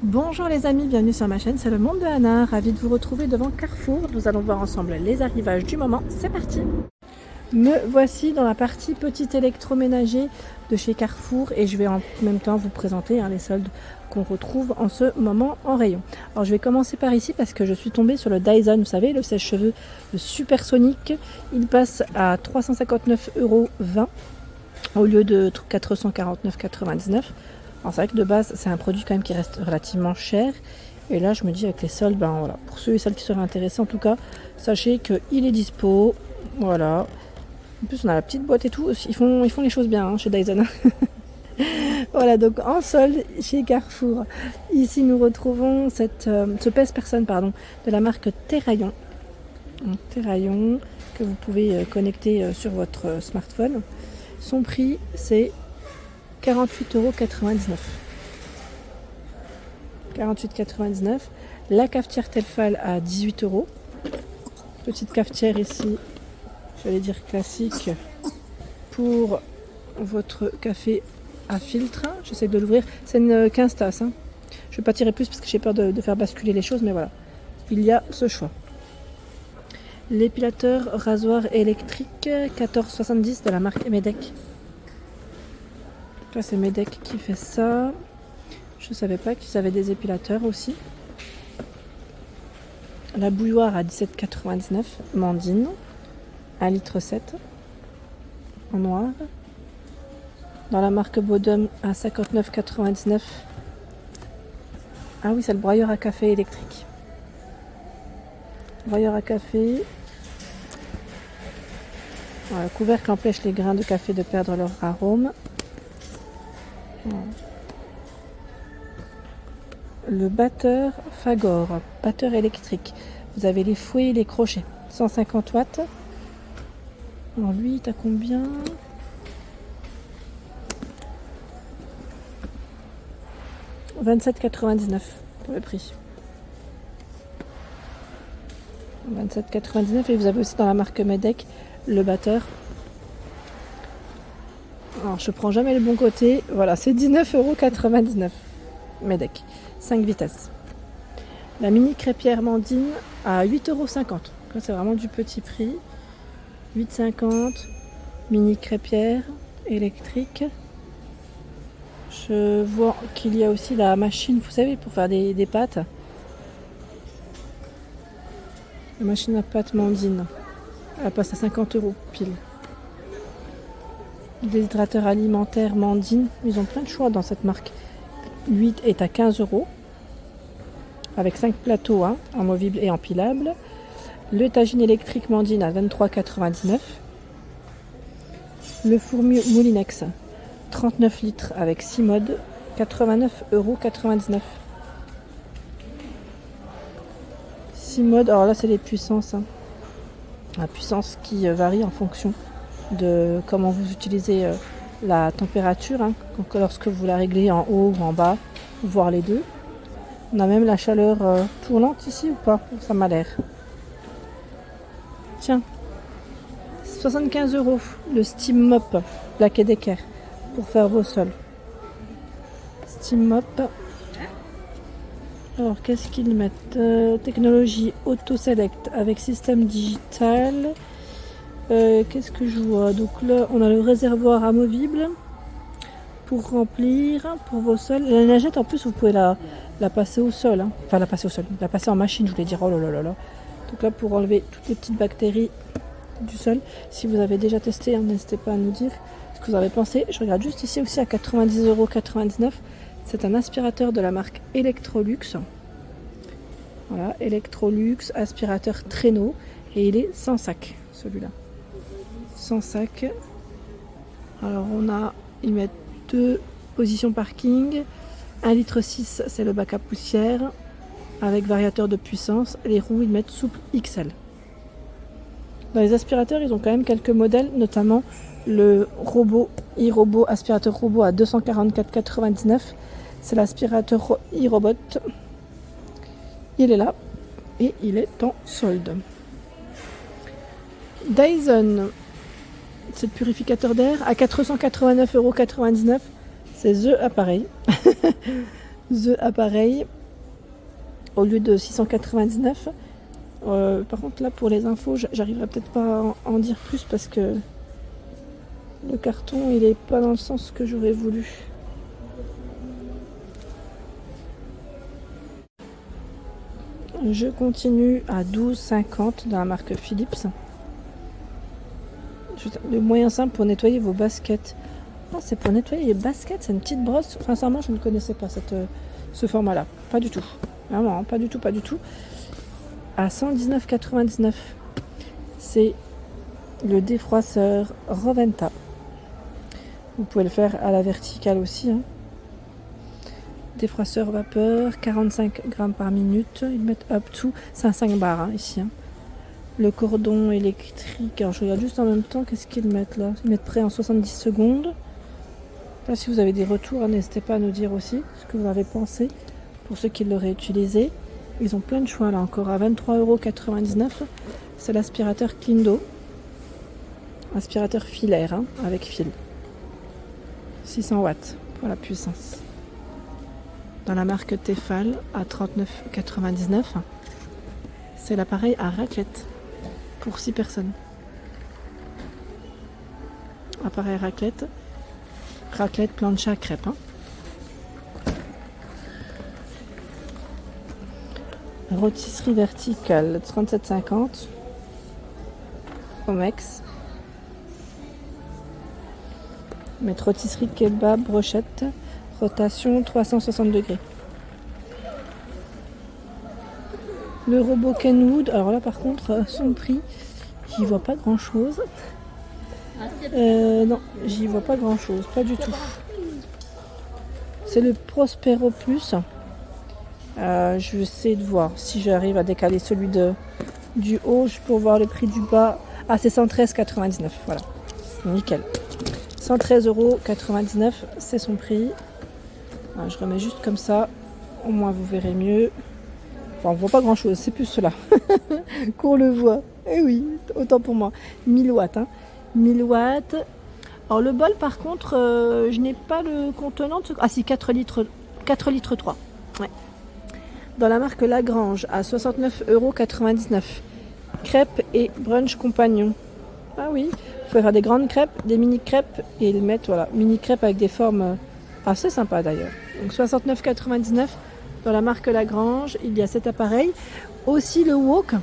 Bonjour les amis, bienvenue sur ma chaîne, c'est le monde de Anna, ravie de vous retrouver devant Carrefour. Nous allons voir ensemble les arrivages du moment, c'est parti. Me voici dans la partie petit électroménager de chez Carrefour et je vais en même temps vous présenter les soldes qu'on retrouve en ce moment en rayon. Alors je vais commencer par ici parce que je suis tombée sur le Dyson, vous savez, le sèche-cheveux, le supersonique. Il passe à 359,20 € au lieu de 449,99 €. Alors c'est vrai que de base c'est un produit quand même qui reste relativement cher et là je me dis avec les soldes, ben voilà, pour ceux et celles qui seraient intéressés en tout cas, sachez qu'il est dispo, voilà. En plus on a la petite boîte et tout, ils font les choses bien chez Dyson. Voilà, donc en solde chez Carrefour, ici nous retrouvons ce pèse-personne de la marque Terraillon. Terraillon que vous pouvez connecter sur votre smartphone. Son prix c'est 48,99 €. 48,99 €. La cafetière Tefal à 18 €. Petite cafetière ici, j'allais dire classique, pour votre café à filtre. J'essaie de l'ouvrir. C'est une 15 tasses. Je ne vais pas tirer plus parce que j'ai peur de faire basculer les choses, mais voilà. Il y a ce choix. L'épilateur rasoir électrique 14,70 € de la marque Medec. Là c'est Medec qui fait ça. Je ne savais pas qu'ils avaient des épilateurs aussi. La bouilloire à 17,99 €, Mandine, 1,7 litre en noir. Dans la marque Bodum à 59,99 €. Ah oui, c'est le broyeur à café électrique. Broyeur à café. Voilà, le couvercle empêche les grains de café de perdre leur arôme. Voilà. Le batteur Fagor, batteur électrique. Vous avez les fouets et les crochets. 150 watts. Alors lui, t'as combien? « 27,99 € pour le prix. 27,99 € et vous avez aussi dans la marque Medec le batteur. Alors je prends jamais le bon côté. Voilà, c'est 19,99 € Medec. 5 vitesses. La mini crêpière Mandine à 8,50 €. Là c'est vraiment du petit prix. 8,50 €. Mini crêpière électrique. Je vois qu'il y a aussi la machine, vous savez, pour faire des pâtes. La machine à pâtes Mandine. Elle passe à 50 € pile. Déshydrateur alimentaire Mandine. Ils ont plein de choix dans cette marque. 8 est à 15 € avec 5 plateaux amovibles et empilables. Le tagine électrique Mandine à 23,99 €. Le four Moulinex 39 litres avec 6 modes, 89,99 €. 6 modes, alors là c'est les puissances. La puissance qui varie en fonction de comment vous utilisez la température, donc lorsque vous la réglez en haut ou en bas, voire les deux. On a même la chaleur tournante ici ou pas? Ça m'a l'air. Tiens, 75 € le Steam Mop Black & Decker pour faire vos sols. Steam Mop. Alors qu'est-ce qu'ils mettent? Technologie Auto Select avec système digital. Qu'est-ce que je vois? Donc là on a le réservoir amovible pour remplir pour vos sols. La lingette en plus vous pouvez la passer au sol. Enfin la passer au sol, la passer en machine, je voulais dire. Oh là là là là. Donc là pour enlever toutes les petites bactéries du sol. Si vous avez déjà testé, n'hésitez pas à nous dire ce que vous avez pensé. Je regarde juste ici aussi à 90,99 €. C'est un aspirateur de la marque Electrolux. Voilà, Electrolux, aspirateur traîneau. Et il est sans sac, celui-là. Sans sac. Alors ils mettent 2 positions parking. 1,6 litre, c'est le bac à poussière. Avec variateur de puissance. Les roues, ils mettent souple XL. Dans les aspirateurs, ils ont quand même quelques modèles, notamment le robot, e-robot, aspirateur robot à 244,99 €. C'est l'aspirateur e-robot. Il est là et il est en solde. Dyson, c'est le purificateur d'air à 489,99 €. C'est The appareil. The appareil au lieu de 699. Par contre là pour les infos j'arriverai peut-être pas à en dire plus parce que le carton il est pas dans le sens que j'aurais voulu. Je continue à 12,50 dans la marque Philips. Le moyen simple pour nettoyer vos baskets. Non, c'est pour nettoyer les baskets, c'est une petite brosse. Sincèrement, je ne connaissais pas ce format-là. Pas du tout. Vraiment, hein, pas du tout, pas du tout. À 119,99. C'est le défroisseur Roventa. Vous pouvez le faire à la verticale aussi. Hein. Défroisseur vapeur, 45 grammes par minute. Ils mettent up to 5 bars hein, ici. Hein. Le cordon électrique. Alors je regarde juste en même temps qu'est-ce qu'ils mettent là. Ils mettent prêt en 70 secondes. Là, si vous avez des retours, n'hésitez pas à nous dire aussi ce que vous avez pensé pour ceux qui l'auraient utilisé. Ils ont plein de choix là encore à 23,99 €. C'est l'aspirateur Clindo. Aspirateur filaire hein, avec fil. 600 watts pour la puissance. Dans la marque Tefal à 39,99 €. C'est l'appareil à raclette pour 6 personnes. Appareil à raclette. Raclette, plancha, crêpe. Hein. Rôtisserie verticale, 37,50 € Omex. Mettre rôtisserie kebab, brochette, rotation 360 degrés. Le robot Kenwood, alors là par contre, son prix, j'y vois pas grand chose. Non, j'y vois pas grand chose, pas du tout. C'est le Prospero Plus. Je vais essayer de voir si j'arrive à décaler celui du haut pour voir le prix du bas. Ah, c'est 113,99 €. Voilà, nickel. 113,99 €, c'est son prix. Alors, je remets juste comme ça, au moins vous verrez mieux. Enfin, on voit pas grand chose, c'est plus cela qu'on le voit. Eh oui, autant pour moi. 1000 watts. Hein. 1000 watts. Alors le bol par contre, je n'ai pas le contenant. Ah si, 4 litres 3. Ouais. Dans la marque Lagrange à 69,99 €. Crêpes et brunch compagnon. Ah oui, vous pouvez faire des grandes crêpes, des mini crêpes et le mettre, voilà, mini crêpes avec des formes assez sympas d'ailleurs. Donc 69,99 € dans la marque Lagrange. Il y a cet appareil. Aussi le wok,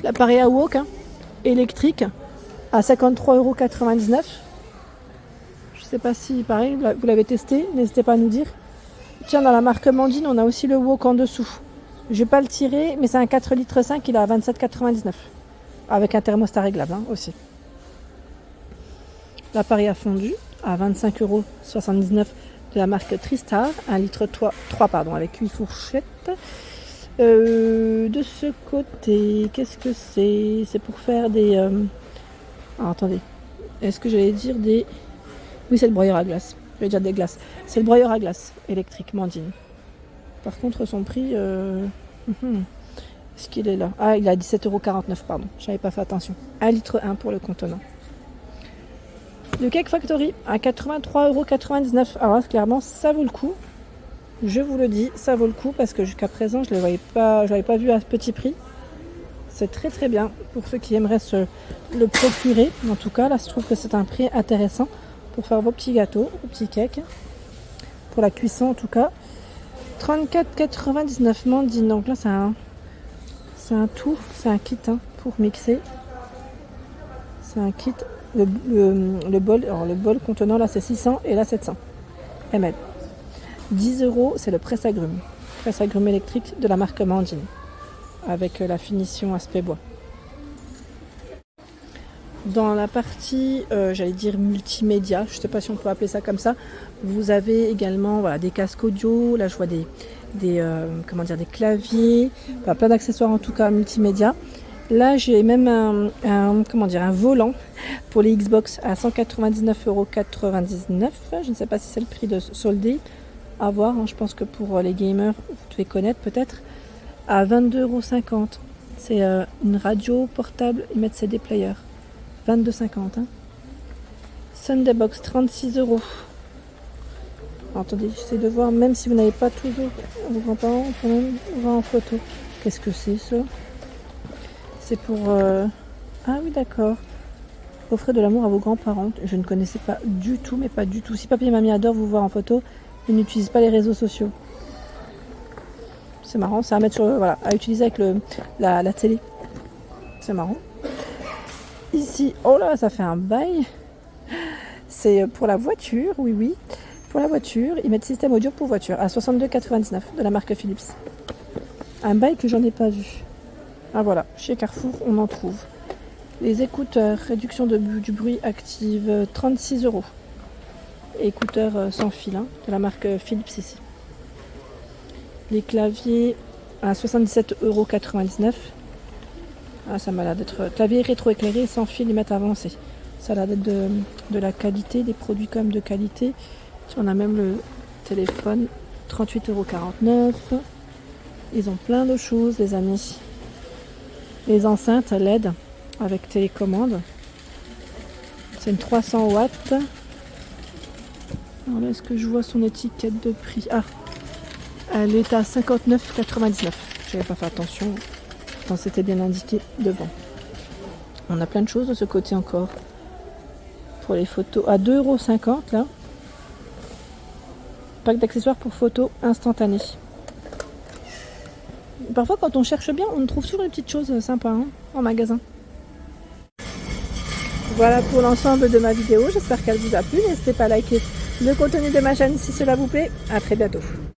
l'appareil à wok hein, électrique à 53,99 €. Je ne sais pas si pareil, vous l'avez testé, n'hésitez pas à nous dire. Tiens, dans la marque Mandine, on a aussi le wok en dessous. Je ne vais pas le tirer, mais c'est un 4,5 litres, il est à 27,99 €. Avec un thermostat réglable hein, aussi. L'appareil à fondu à 25,79 € de la marque Tristar, 1,3 litre avec 8 fourchettes. De ce côté, qu'est-ce que c'est? C'est pour faire des... Alors, attendez, est-ce que j'allais dire des... Oui, c'est le broyeur à glace. J'allais dire des glaces. C'est le broyeur à glace électrique Mandine. Par contre, son prix... Est-ce qu'il est là? Ah, il est à 17,49 €, pardon. J'avais pas fait attention. 1,1 litre pour le contenant. Le Cake Factory à 83,99 €. Alors là, clairement, ça vaut le coup. Je vous le dis, ça vaut le coup parce que jusqu'à présent, je ne l'avais pas vu à ce petit prix. C'est très très bien pour ceux qui aimeraient le procurer. En tout cas, là, je trouve que c'est un prix intéressant pour faire vos petits gâteaux, vos petits cakes. Pour la cuisson, en tout cas. 34,99 € Mandine. Donc là, c'est un tout, c'est un kit hein, pour mixer. C'est un kit. Le bol, alors le bol contenant là c'est 600 et là 700 ml. 10 €, c'est le presse-agrumes. Presse-agrumes électrique de la marque Mandine. Avec la finition aspect bois. Dans la partie, j'allais dire multimédia, je ne sais pas si on peut appeler ça comme ça, vous avez également voilà, des casques audio, là je vois des claviers, enfin, plein d'accessoires en tout cas multimédia. Là j'ai même un volant pour les Xbox à 199,99 €. Je ne sais pas si c'est le prix de soldé, à voir, hein. Je pense que pour les gamers, vous devez connaître peut-être, à 22,50 €. C'est une radio portable, ils mettent CD player. 22,50 €. Hein. Sunday Box, 36 €. Attendez, j'essaie de voir, même si vous n'avez pas toujours vos grands-parents, on peut même voir en photo. Qu'est-ce que c'est ça? C'est pour... Ah oui, d'accord. Offrez de l'amour à vos grands-parents. Je ne connaissais pas du tout, mais pas du tout. Si papy et mamie adorent vous voir en photo, ils n'utilisent pas les réseaux sociaux. C'est marrant, c'est à mettre sur... Voilà, à utiliser avec la télé. C'est marrant. Ici, oh là, ça fait un bail. C'est pour la voiture, oui, oui. Pour la voiture, ils mettent système audio pour voiture à 62,99 de la marque Philips. Un bail que j'en ai pas vu. Ah voilà, chez Carrefour, on en trouve. Les écouteurs, réduction du bruit active, 36 €. Écouteurs sans fil, hein, de la marque Philips ici. Les claviers à 77,99 €. Ah, ça m'a l'air d'être clavier rétro-éclairé sans fil et mètre avancé. Ça a l'air d'être de la qualité, des produits comme de qualité. On a même le téléphone, 38,49 €. Ils ont plein de choses, les amis. Les enceintes LED avec télécommande. C'est une 300 watts. Alors là, est-ce que je vois son étiquette de prix? Ah, elle est à 59,99 €. Je n'avais pas fait attention. Pourtant, c'était bien indiqué devant. On a plein de choses de ce côté encore. Pour les photos, à 2,50 € là. Pack d'accessoires pour photos instantanées. Parfois, quand on cherche bien, on trouve toujours des petites choses sympas, hein, en magasin. Voilà pour l'ensemble de ma vidéo. J'espère qu'elle vous a plu. N'hésitez pas à liker le contenu de ma chaîne si cela vous plaît. À très bientôt.